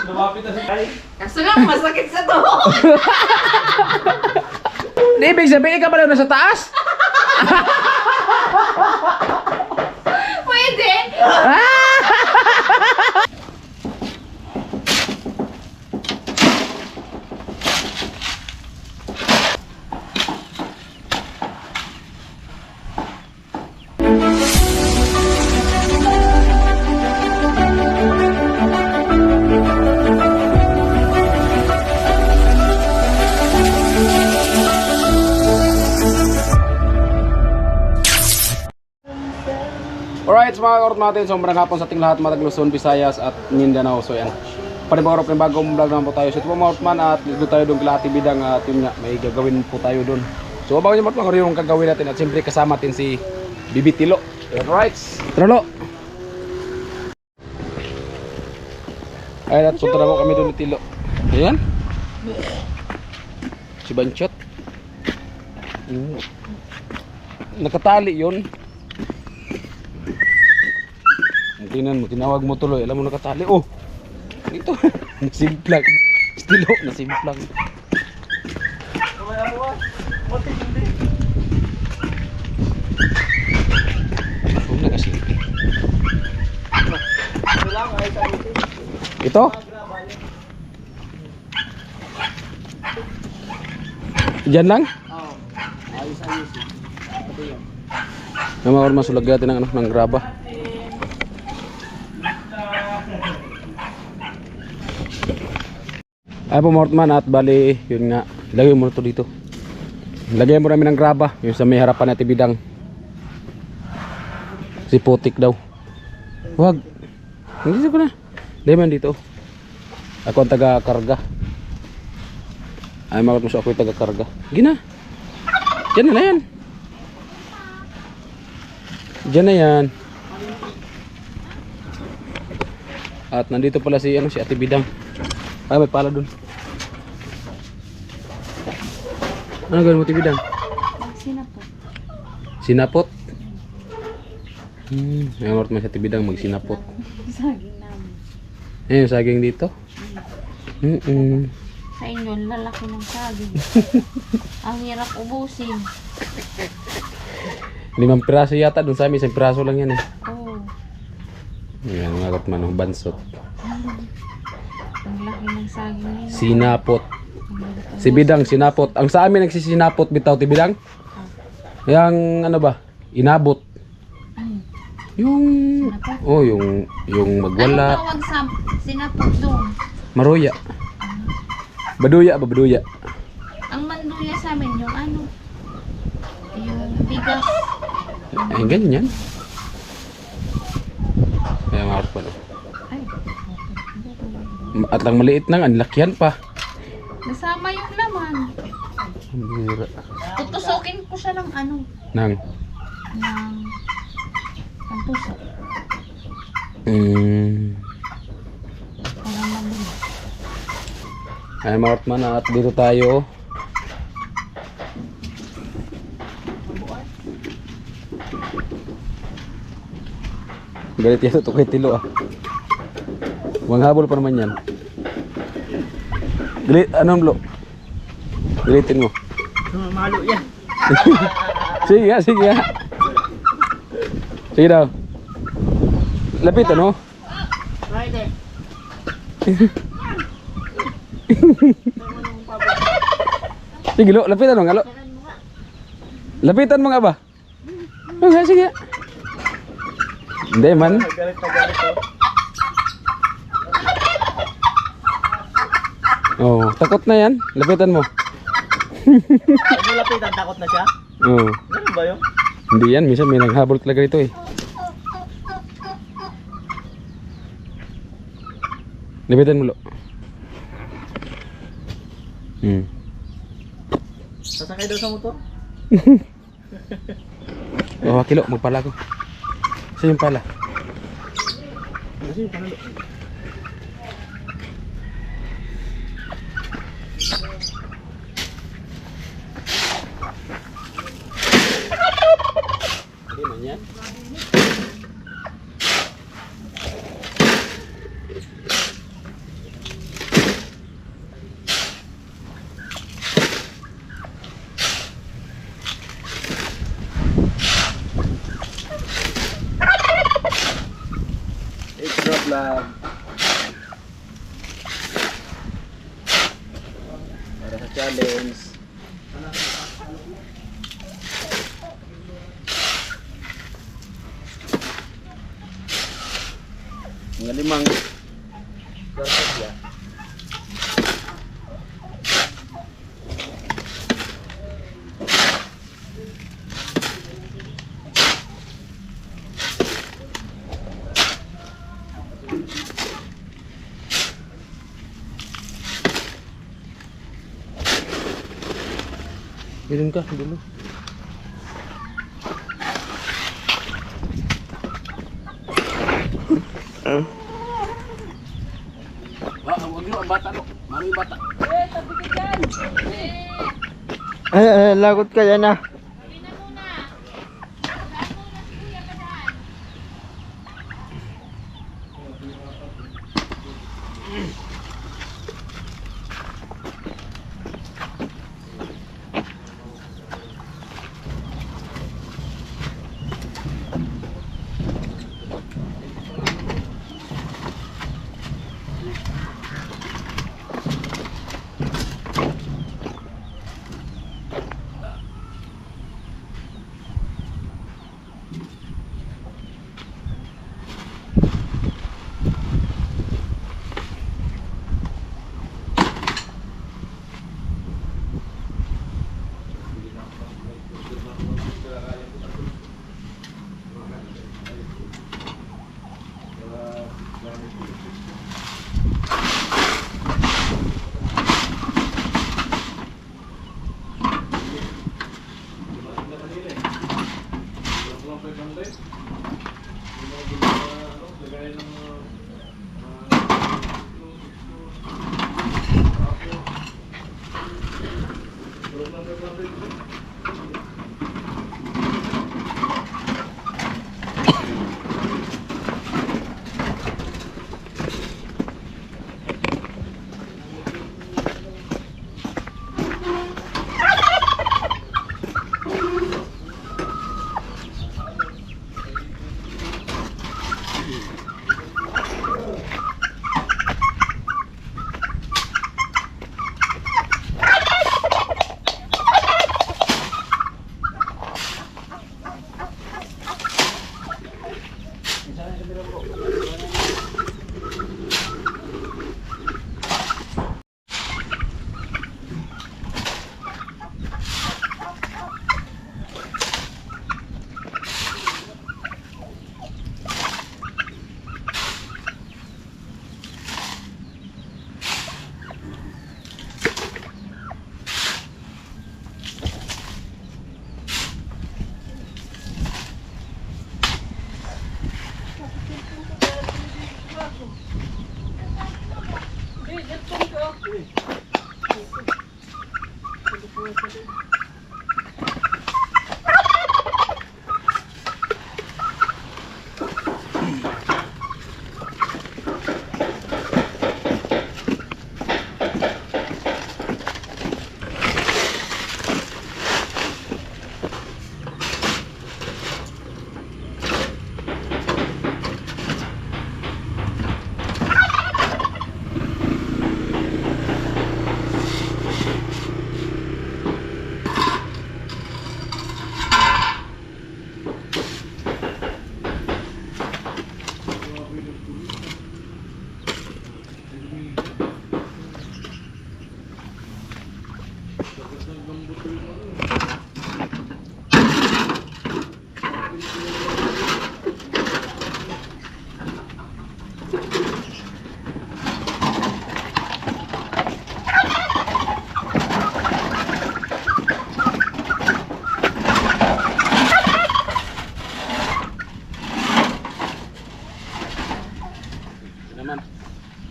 Lumapit na si Kai. Kaso lang, masakit sa to. Ibig sabihin ka pala nasa taas? Pwede. Alright, mga kaorot natin, sobrang hapon sa ating lahat, Matag Luzon, Visayas at Mindanao. So yan, panibagong bagong vlog naman po tayo. So ito po mga ortman at dito tayo doon kila Ate Bidang at yun nga, may gagawin po tayo doon. So abangan nyo mga yung gagawin natin at siyempre kasama natin si Bibi Tilo. Alright, Trolo! Ayun at punta na po kami doon ni Tilo. Ayan. Si Banchot. Nakatali yun. Tingnan mo, tinawag mo tuloy. Alam mo nakatali. Oh! Ito. Nasimplang. Stilo. Nasimplang. Huwag na kasi. Ito? Diyan lang? Oo. Ayos-ayos. Pati yan. Namawar masulag natin ng graba. Ay po Mortman at bali yun nga, lagay mo na to dito. Lagay mo namin ng graba yung sa may harapan natin Bidang. Si Putik daw. Wag. Hindi ko na. Lagay mo dito. Ako ang taga-karga. Ay makot mo siya, ako yung taga-karga. Gina. Diyan na yan. Diyan na yan. At nandito pala si Ate Bidang. Ay may pala dun. Ano gawin mo Ate Bidang? Sinapot. Sinapot? May amort mo si Ate Bidang magsinapot. Saging namin. Yung saging dito? Sa inyo, lalaki ng saging. Ang hirap ubusin. 5 piraso yata, dun sa amin 1 piraso lang yan eh. Oo. Yan mga katmanong bansot. Ang laki ng saging nila. Sinapot. Si Bidang sinapot. Ang sa amin nagsisinapot bitaw Ate Bidang. Yang ano ba? Inabot. Yung Sinapot? oh yung magwala. Anong tawag sa sinapot doon? Maruya. Baduya ba baduya? Ang manduya sa amin, yung ano? Yung bigas. Ay ganyan. Kaya mga pa no. Ay. At lang maliit nang anlakyan pa. Nasama yung laman. Ang bira. Tutusokin ko siya ng ano? Nang Ng tusok. Para mabili. Ay mga ortman at dito tayo. Galit yan ito kay Tilo ah. Manghabol pa naman yan. Galit, anong lo? Galitin mo. Malo yan. Sige nga, sige nga. Sige daw. Lapit ano? Friday. Sige lo, lapitan mo nga lo. Lapitan mo nga ba? Okay, sige. Hindi man. Galit na galit oh. Oh, takot na yan. Lapitan mo. Pag nilapitan, takot na siya? Oh. Ganun ba yun? Hindi yan, minsan may naghabol talaga dito eh. Lapitan mo lo. Sasakay daw sa motor? Oh, kilo, magpala ko. Sa yung pala. Kasi panalo. Hindi man yan. Extra vlog. Para sa challenge. Mga limang garpot ya. Bilhin ka dulu. Wag yung bata lo. Mami bata. Lagot ka yan ah.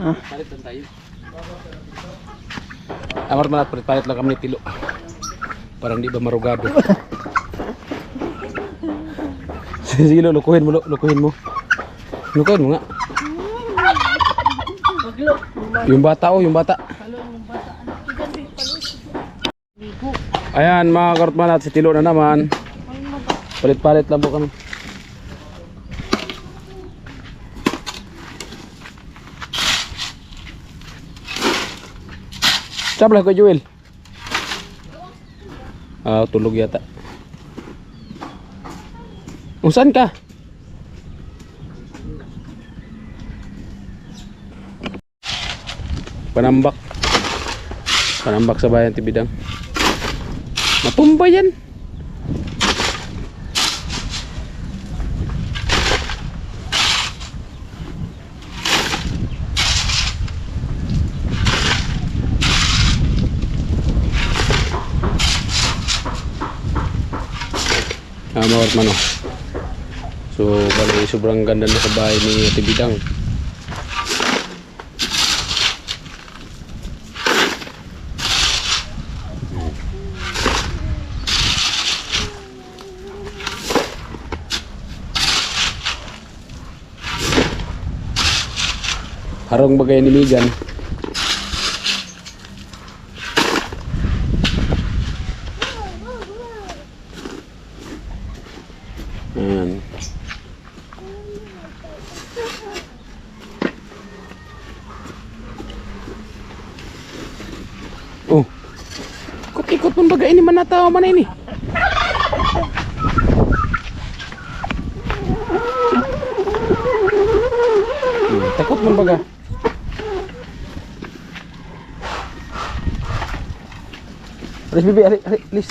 Palitan tayo. Amar manat palit lang kami ni Tilo. Parang di ba marugado. Sige lo, lukuhin mo lo, lukuhin mo. Lukuhin mo nga. Maglo. Yung bata oh, yung bata. Halo yung bata. Ano? Ganda yung palos. Ligo. Ayan mga kaortman at si Tilo na naman. Palit-palit lang po kami. Sablah ko Joel. Ah, tulog yata. Saan ka? Panambak. Panambak sa bayan Tibidang. Matumba yan. Mawat man oh. So bali sobrang ganda na sa bahay ni Ate Bidang. Harong bagay ni Migan. Ayan. Oh. Ikot-ikot pun bagay ini mana tahu mana ini. Takut pun bagay. Alis bibi, alis.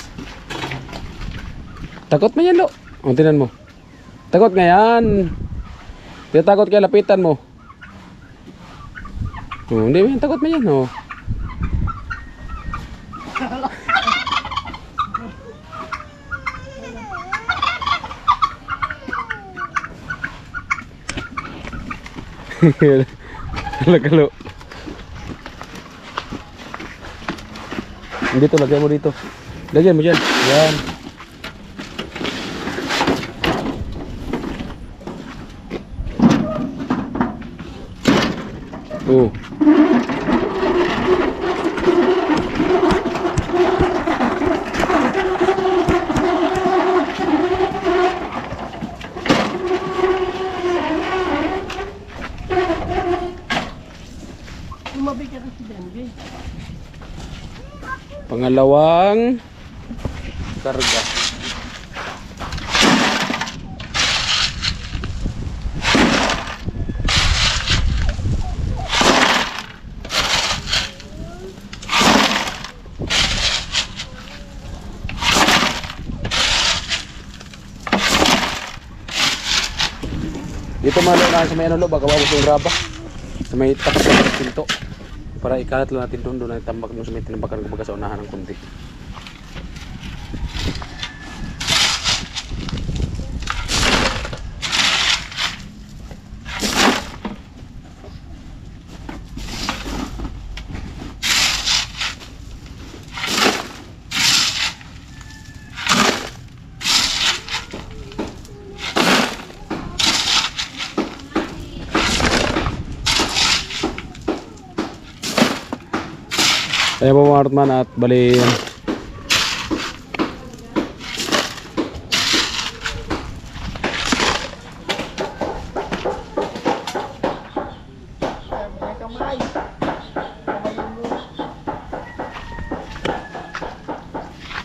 Takut mo yan, lo. O, tinan mo. Takot nga yan. Tidak takot kaya lapitan mo. O, hindi mo yan. Takot mo yan, o. Lagalo. Dito, lagyan mo dito. Lagyan mo dyan. Yan. Oh. Lumabig ka si Dengue. Pangalawang karga. Dito malo na sa may ano lo, baka babos yung graba. Sa may tapat ng pinto. Para ikalat lang natin doon na tambak doon sa may tinambakan kumbaga sa unahan ng kunti. Ayan po mga Artman at bali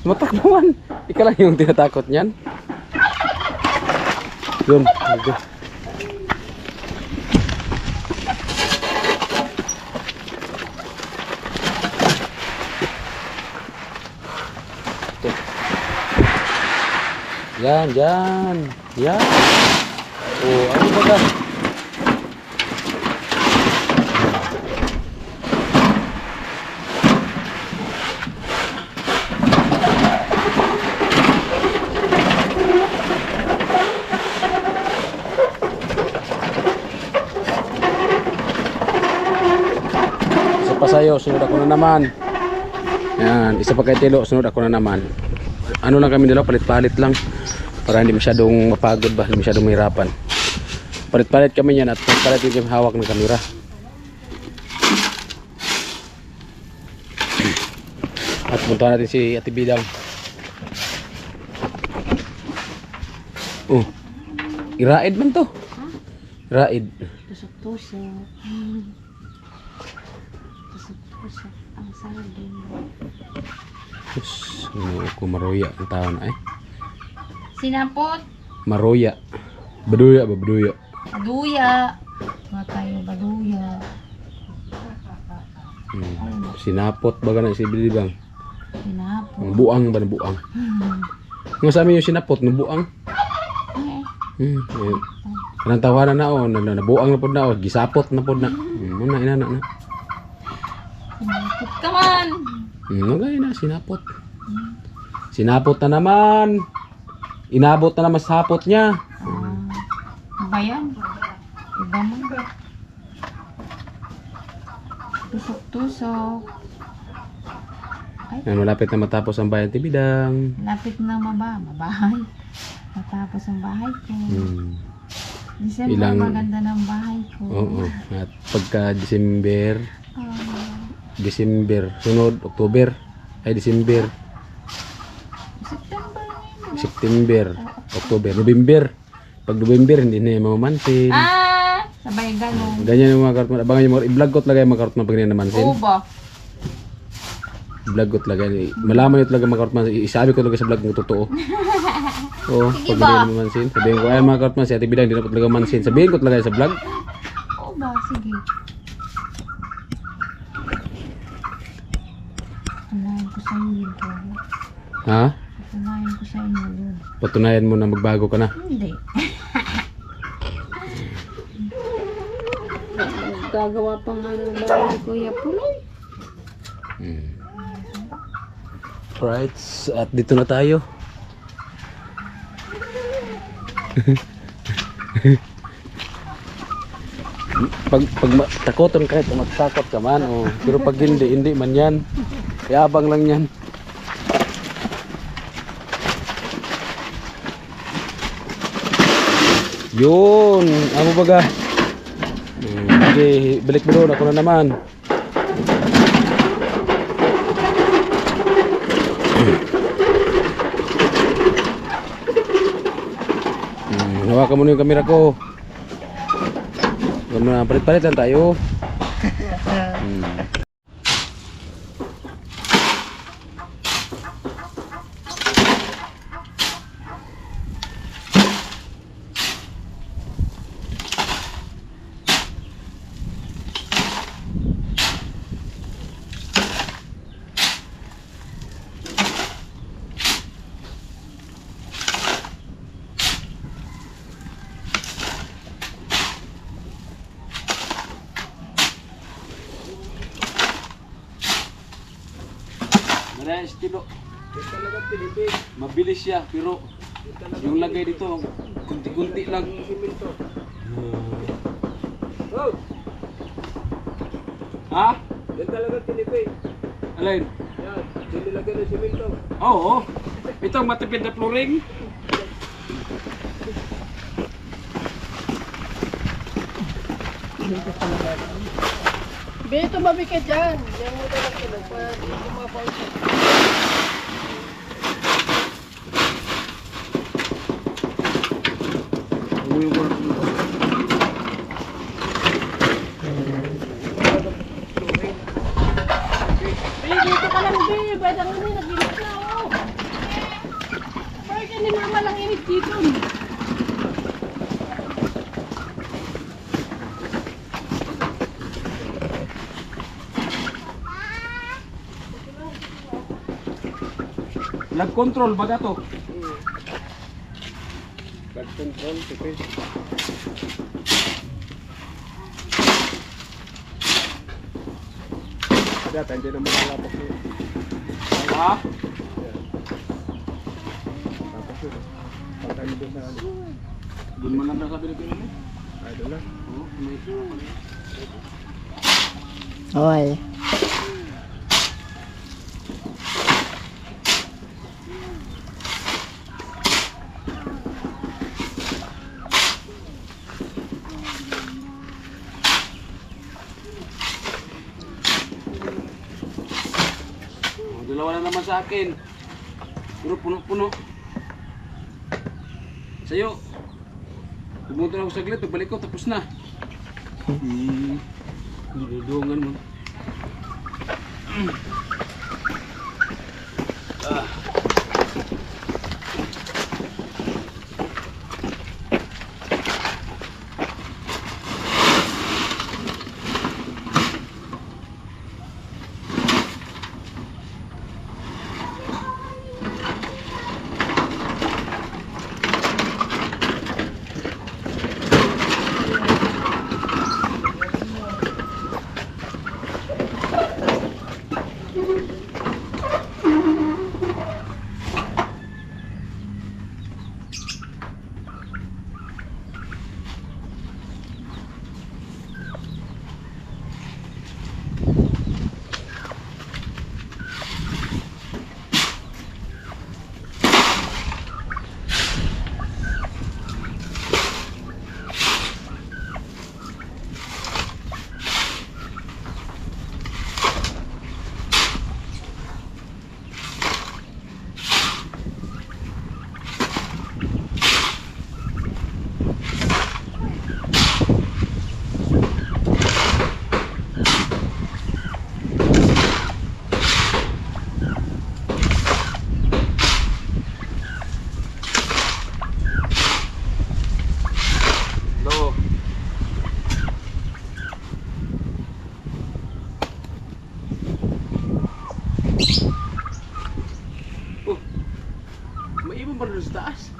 matakbuhan. Ika lang yung tinatakot niyan. Yun. Yan, yan. Yan. Oh, ano ba ka? Isa pa sa'yo, sunod ako na naman. Yan, isa pa kay Tilo, sunod ako na naman. Ano lang kami nila, palit-palit lang. Para hindi masyadong mapagod ba, hindi masyadong mahirapan. Palit-palit kami yan at palit-palit yung hawak ng kamera. Punta natin si Ate Bidang. Oh. Iraid man to. Iraid. Tusok-tusok. Tusok-tusok. Ang saging. Tapos, ano ko maroya ang tao na eh. Sinapot. Maroya. Baduya ba? Baduya. Baduya. Mga tayo baduya. Sinapot baga na si Bidang. Sinapot. Ang buang ba na buang? Nga sa amin yung sinapot, ng buang. Ayun. Kanang tawanan na o, nabuang na po na o, gisapot na po na. Muna, inana na. Sinapot ka man. Nagay na, sinapot. Sinapot na naman. Inabot na naman sa hapot niya. Ba yan? Iba mo. Tusok-tusok. Ay, Yan, malapit na matapos ang bayan Tibidang. lapit na mabahay. Matapos ang bahay ko. December, Ilang- maganda ng bahay ko. Oo. At pagka December, Ah, December, sunod, October, ay December, September ngayon. September, October, November. Pag November, hindi na yung mamamansin. Sabay ganun. Ganyan yung mga kartman. Abangan yung mga i-vlog ko talaga yung mga kartman pag hindi na namansin. Oo ba? Vlog ko talaga. Malaman yung talaga mga kartman. Isabi ko talaga sa vlog ng totoo. Oo, Sige pag ba? hindi na namansin. Sabihin ko, ay mga kartman, si Ate Bidang, hindi na po talaga mansin. Sabihin ko talaga sa vlog. Oo ba? Sige. Patunayan ko sa inyo yun. Ha? Patunayan ko sa inyo yun. Patunayan mo na magbago ka na. Hindi. Gagawa pa nga ng bahay ni Kuya Puloy. Alright, at dito na tayo. pag takoton kahit matakot ka man, oh. Pero pag hindi man yan. Yabang lang yan. Yun, ano baga? Okay, balik mo doon, ako na naman. Hawakan mo na yung camera ko. Huwag mo na, palit-palitan tayo. Mara estilo. Mabilis siya pero yung lagay dito kunti-kunti lang. Ha? Yan talaga tinipid. Alin? Yan, nilagyan ng simento. Oo. Ito ang matipid na flooring. Beto mabigat yan. Yan mo talaga sila. Kumapaw siya. Dito ka lang, Be. Ba't ang init? Naginit na, oh. Bakit hindi normal ang init dito? Lag control baga to. Bad control, tipid. Data, hindi naman nalapak yun. Ha? Tapos yun. Pagkain doon sa ano. Doon mo lang nasabi na pinili. Ay, doon lang. Oo, may Okay. Dalawa na naman sa akin. Puro puno-puno. Sa'yo. Pumunta na ako saglit, pagbalik ko, tapos na. Dudungan mo. May ibang ba doon sa taas?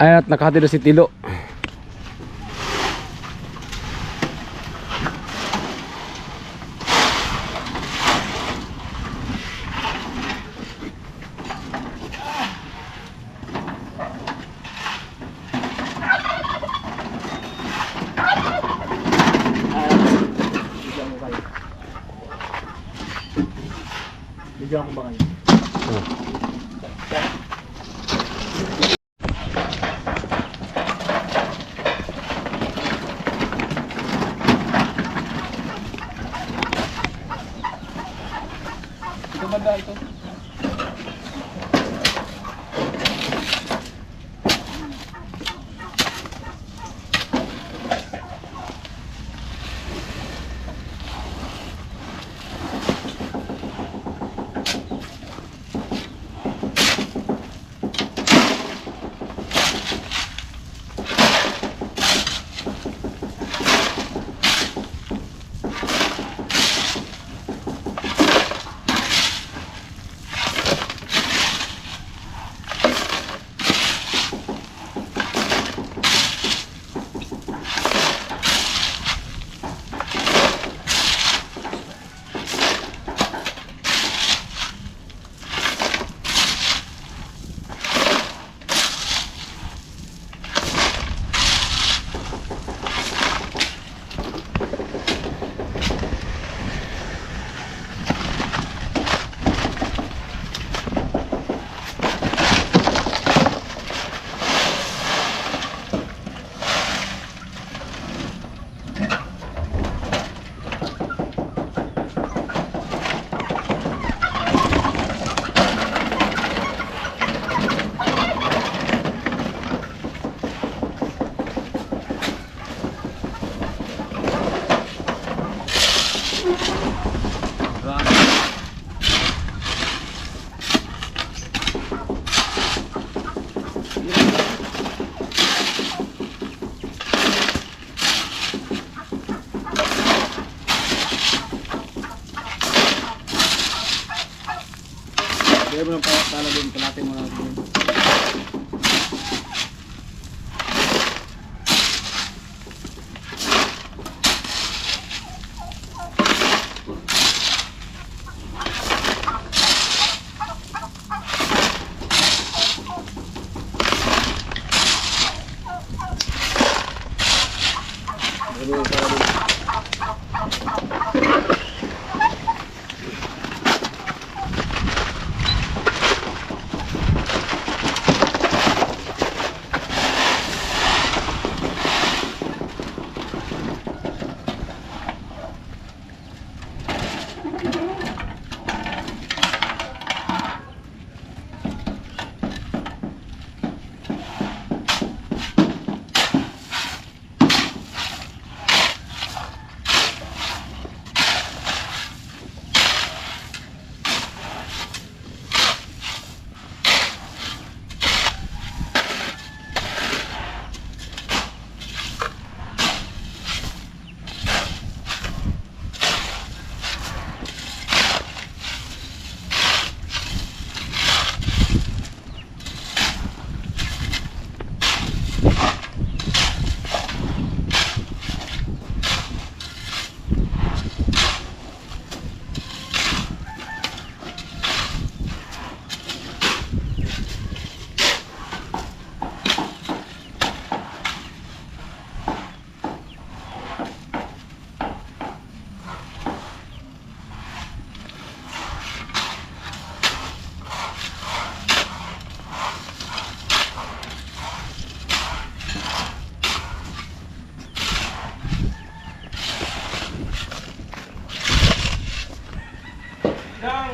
Ayan at nakahati na si Tilo. Bigyan ko ba kayo? Banda ito. Hindi mo nang pala din, kalatin mo na din. Hindi mo nang pala din.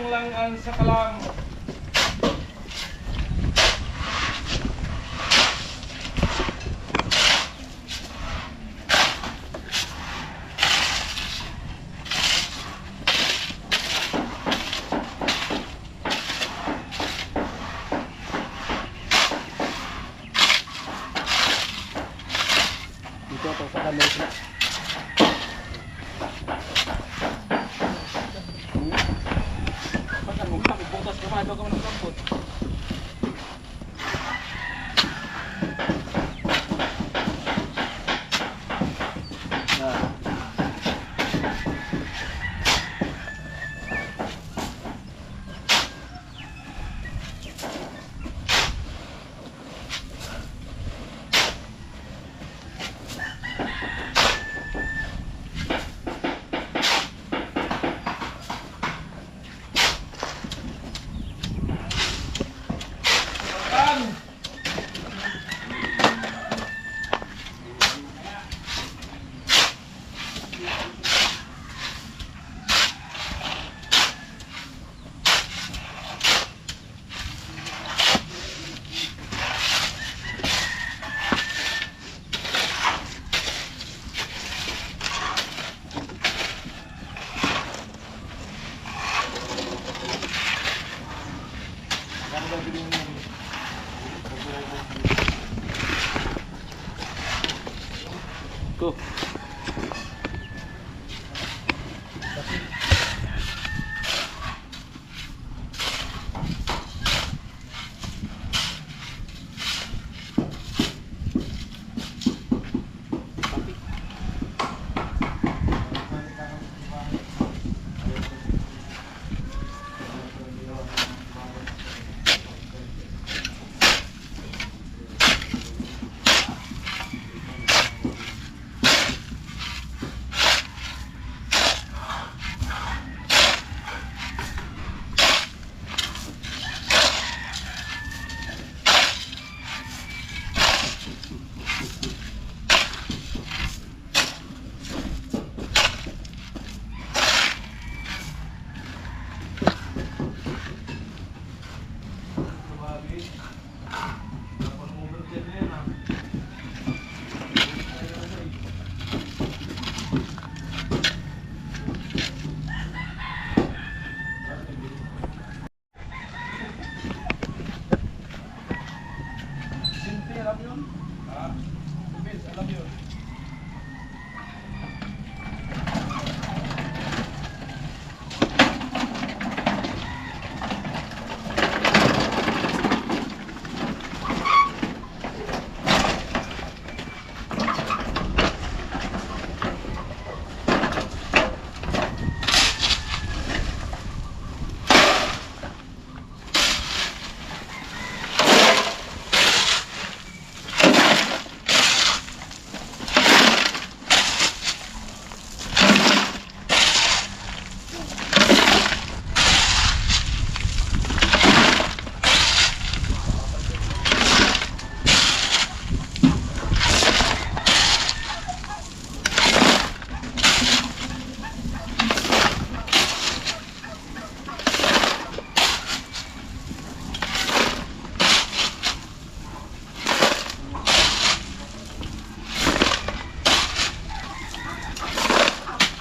Langan sa kalang. Dito ako sa camera. Butas naman, ito ka man ang kampot. Go.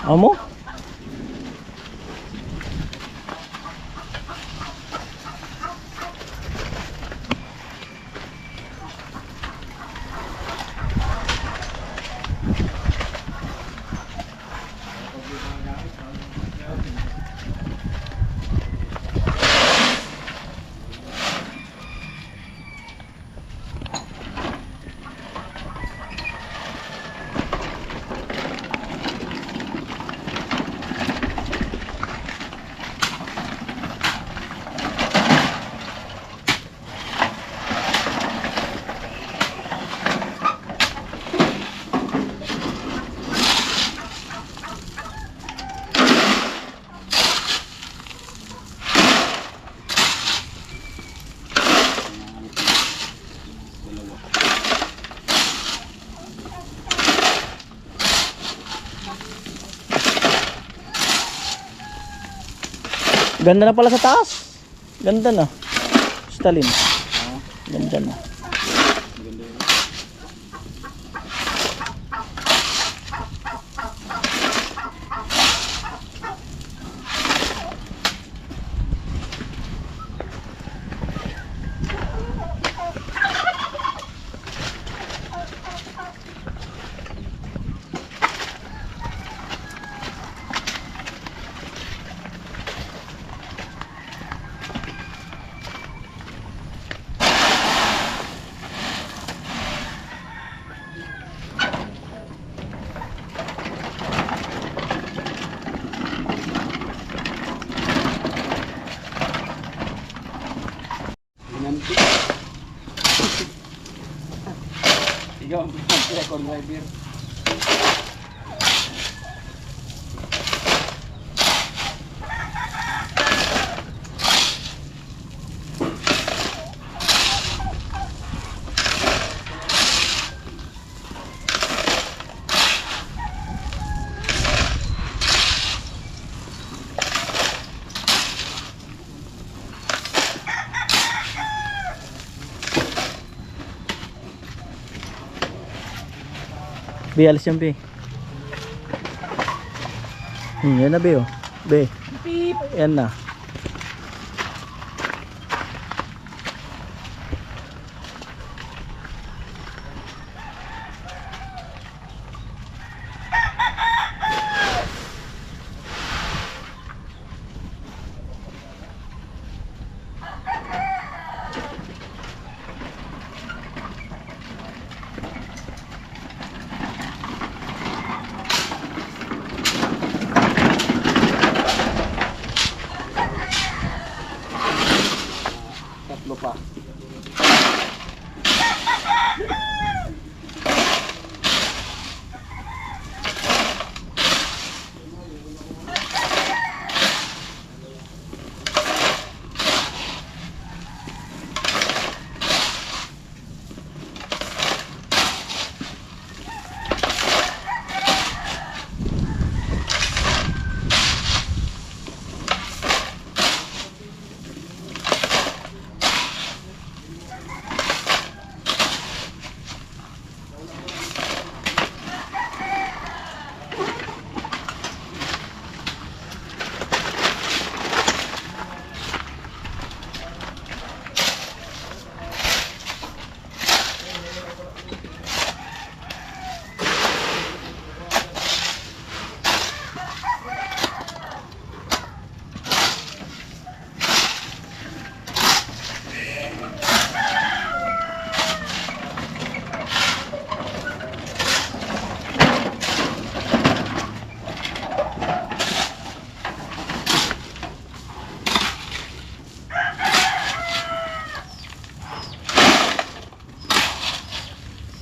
Amo? Ganda na pala sa taas. Ganda na. Stalin. Ganda na. Ikaw ang pinag-record driver. Be, alis yan, Be. Yan na, Be, oh. Be. Yan na. Tatlo pa.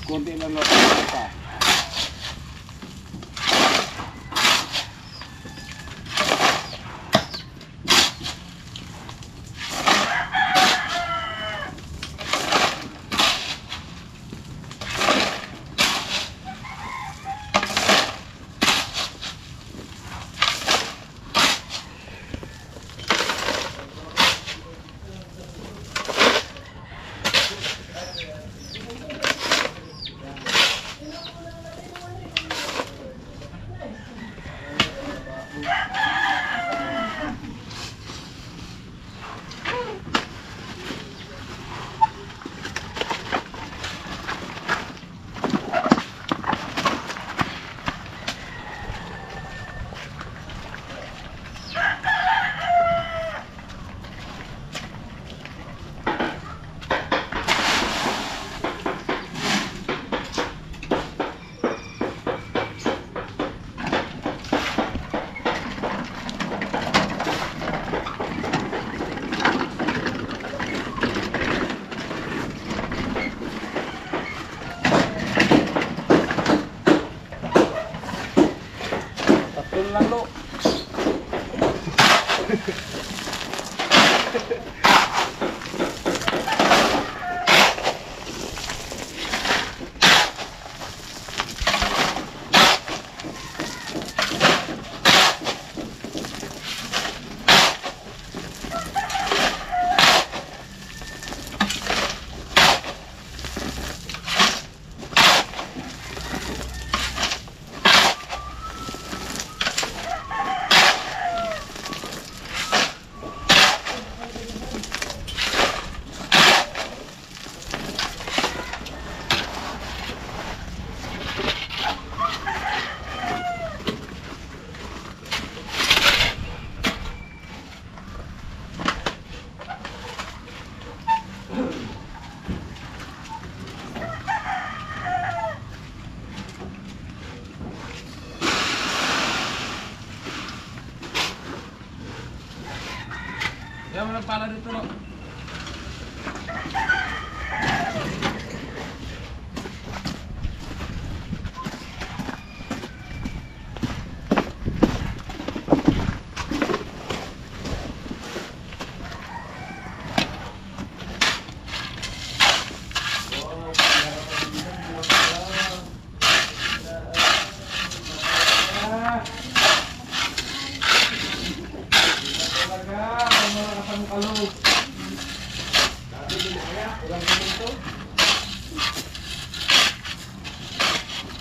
Konti lang lang pa.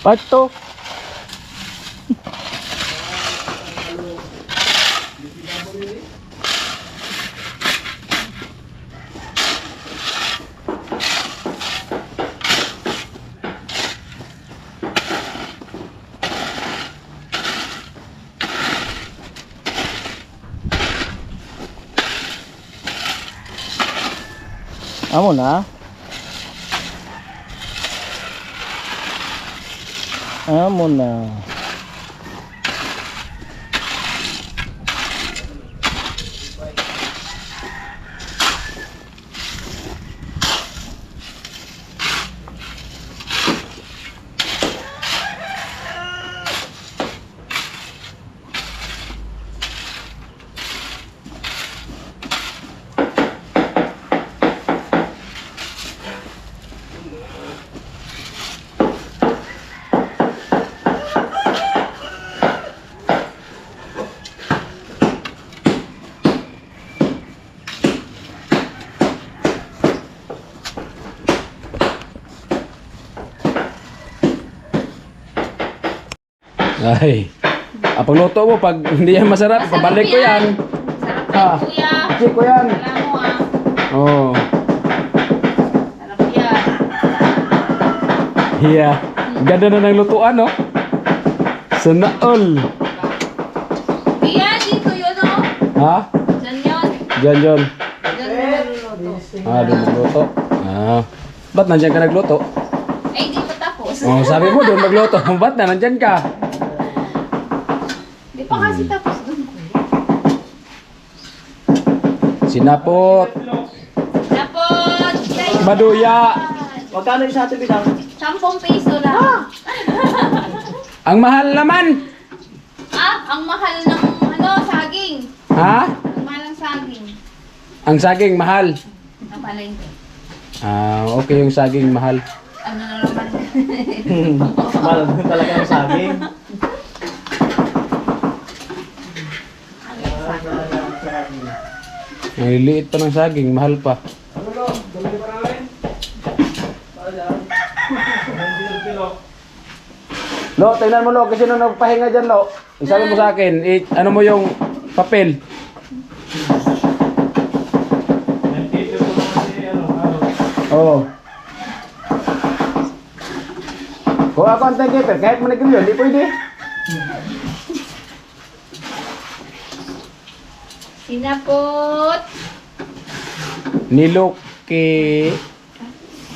Part 2. Amo na. Amo na. Ay. Pagluto mo, pag hindi yan masarap, pabalik ko yan. Sarap yan, kuya. Check ko yan. Alam mo ah. Oh. Sarap yan. Yeah. Ganda na ng lutuan, no? Sana all. Kuya, dito yun oh. Ha? Diyan yun. Diyan, John. Diyan mo niluluto. Doon magluto. Ba't nandyan ka nagluto? Ay, di pa tapos. Oh, sabi mo doon magluto. Ba't na nandyan ka? Di pa kasi tapos dun, kuya. Sinapot. Tapos, tayo. Maduya. Magkano yung sa ating bidang? 10 piso lang. Ang mahal naman. Ang mahal ng saging. Ha? Ang mahal ng saging. Ang saging mahal. Ang palengke. Okay yung saging mahal. Ano na naman? Mahal talaga ang saging. Ang liliit pa ng saging, mahal pa. Lo, tingnan mo Lo, kasi nung nagpahinga dyan Lo, isabi mo sa akin, ano mo yung papel? Oo. Kung ako ang timekeeper, kahit mo naging yun, hindi pwede. Sinapot. Niluki.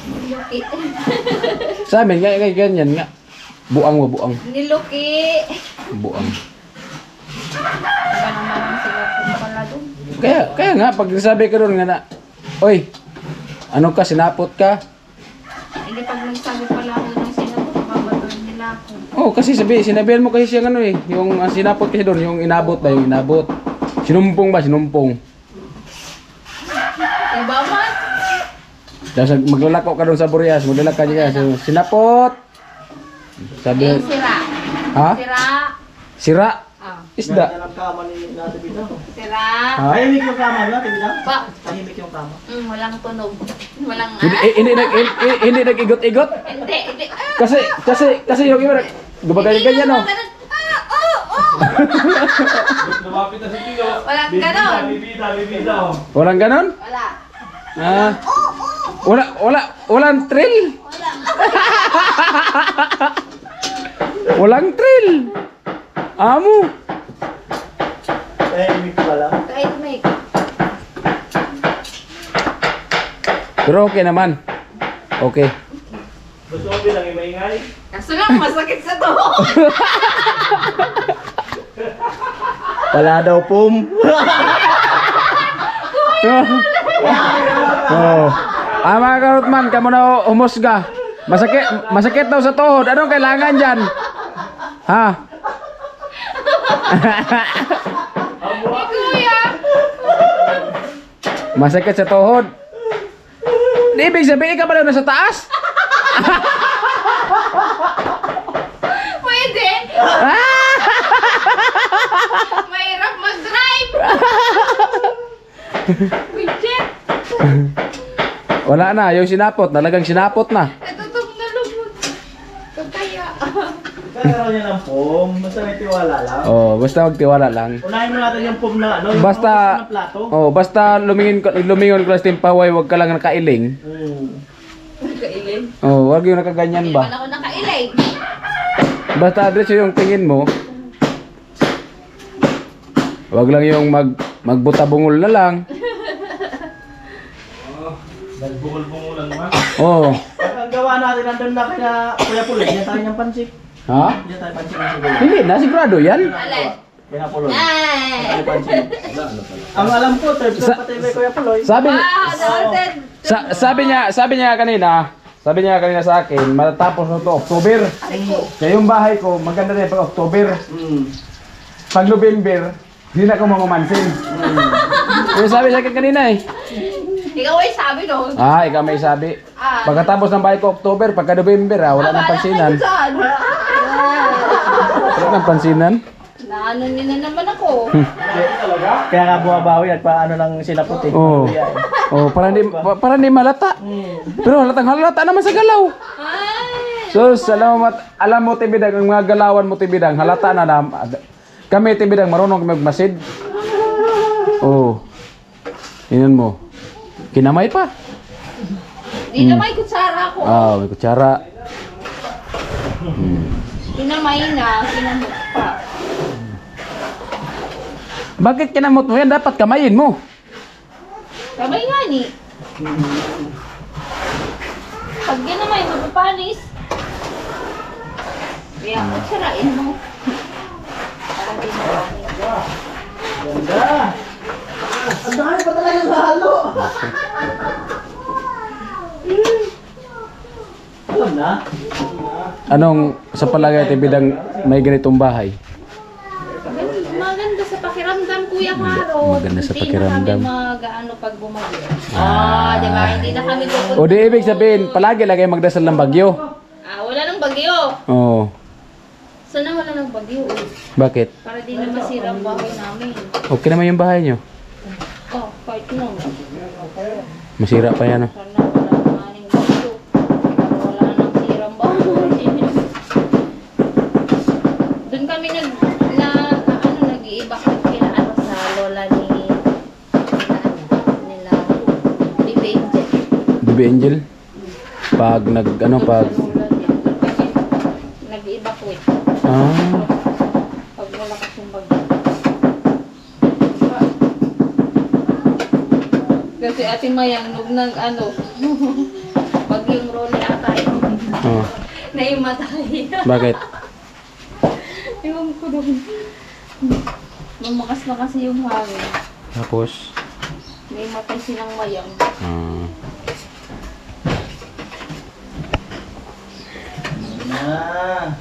Niluki. Sa amin, ganyan nga. Buang mo, buang. Niluki. Buang. Iba naman ang sinapot pala doon. Kaya nga, pag nasabi ka doon nga na, oy, ano ka, sinapot ka? Hindi pag nagsabi pala ako ng sinapot, babatuin nila ako. Oh, kasi sinabihan mo kasi siyang ano yung sinapot kasi doon, yung inabot ba, yung inabot. Sinumpong ba, sinumpong. Iba man. Tapos maglalako ka doon sa Burias, maglalako ka niya, so, sinapot. Sabi, Sira. ha? Sira. Sira. Ah. Isda. Ganda ng kama ni Ate Bidang. Sira. Ha? Tahimik yung kama ni Ate Bidang. Ba? Tahimik yung kama. Walang tunog. Walang Hindi nag-igot-igot. Hindi. Kasi yung iba, gumagaya ganyan, no? Walang ganon. Walang ganon? Wala. Walang thrill. Walang thrill. Amo. Tahimik pala. Kahit may. Pero okay naman. Okay. Gusto mo bilang yung maingay? Kaso lang masakit sa tuhod. Wala daw pum. Oh. Mga karutman, kamo na humusga. Masakit daw sa tuhod. Anong kailangan dyan? Ha? Ni kuya. Masakit sa tuhod. Di ibig sabihin ka pala nasa taas? Pwede. Mahirap mag-drive. Widget. Wala na, yung sinapot, talagang sinapot na. Ito itong nalubot. Kaya. Kaya niya ng foam, basta may tiwala lang. Oh, basta magtiwala lang. Unahin mo natin yung foam na ano, yung Basta, pangusap ng plato. oh, basta lumingon ko sa timpaway, wag ka lang nakailing. Kailin. Oh, wag yung nakaganyan Hindi man ba. ako nakailing. Basta address yung tingin mo. Wag lang yung magbuta-bungol na lang. Nagbungol-bungulan naman. Oh. Ang gawa natin nandun na kaya Kuya Puloy, yan tayo ng pansik. Ha? Yan tayo pansik na siguro. Hindi na, sigurado yan. Alin? Kuya Puloy. Ay! Tayo pansik. Ang alam ko, third floor pati kay Kuya Puloy. Sabi, Wow, noted. sabi niya kanina sa akin, matatapos na to October. Kaya yung bahay ko, maganda na pag October. Pag November, hindi na ako mamamansin. Yung sabi sa akin kanina eh. Ikaw ay sabi no? Ah, ikaw may sabi. Ah. Pagkatapos ng bahay ko October, pagka November, wala nang pansinan. Wala nang pansinan. Naano nila naman ako. Kaya nga bumabawi at paano lang sila puti. Oo. Oh, para hindi malata. Pero halata naman sa galaw. Ay! So, alam mo tibidang, ang mga galawan mo tibidang, halata na kami tibidang marunong kami magmasid. Oh. Tingnan mo. Kinamay pa. Di na may kutsara ako. Ah, may kutsara. Kinamay na, kinamot pa. Bakit kinamot mo yan? Dapat kamayin mo. Kamay nga ni. Pag kinamay, mapapanis. Kaya kutsarain mo. Para di mapanis. Ganda! Ang dami pa talaga sa halo! Alam na? Anong sa palagay tibidang may ganitong bahay? Maganda sa pakiramdam, Kuya Caro. Maganda sa pakiramdam. Hindi na kami mag-ano pag bumagyo. Di ba? Hindi na kami pupunta. O di ibig sabihin, palagi lang kayo magdasal ng bagyo. Wala nang bagyo. Oo. Sana wala nang bagyo. Bakit? Para di na masira ang bahay namin. Okay naman yung bahay nyo. Oh, kahit no. Masira pa yan. Sana wala nang aning bagyo. Para wala nang sirang bahay. Doon kami nag-iiba kila sa lola nila Bibi Angel. Bibi Angel? Pag Doon sa lola niya. Doon kami nag-i-evacuate. Pag malakas yung bagyo. Kasi Ate Mayang, nung bagyong Rolly ata yun. Oh. Naimatay. Bakit? Ewan ko doon. Lumakas na kasi yung hangin. Tapos? Naimatay silang Mayang. Na!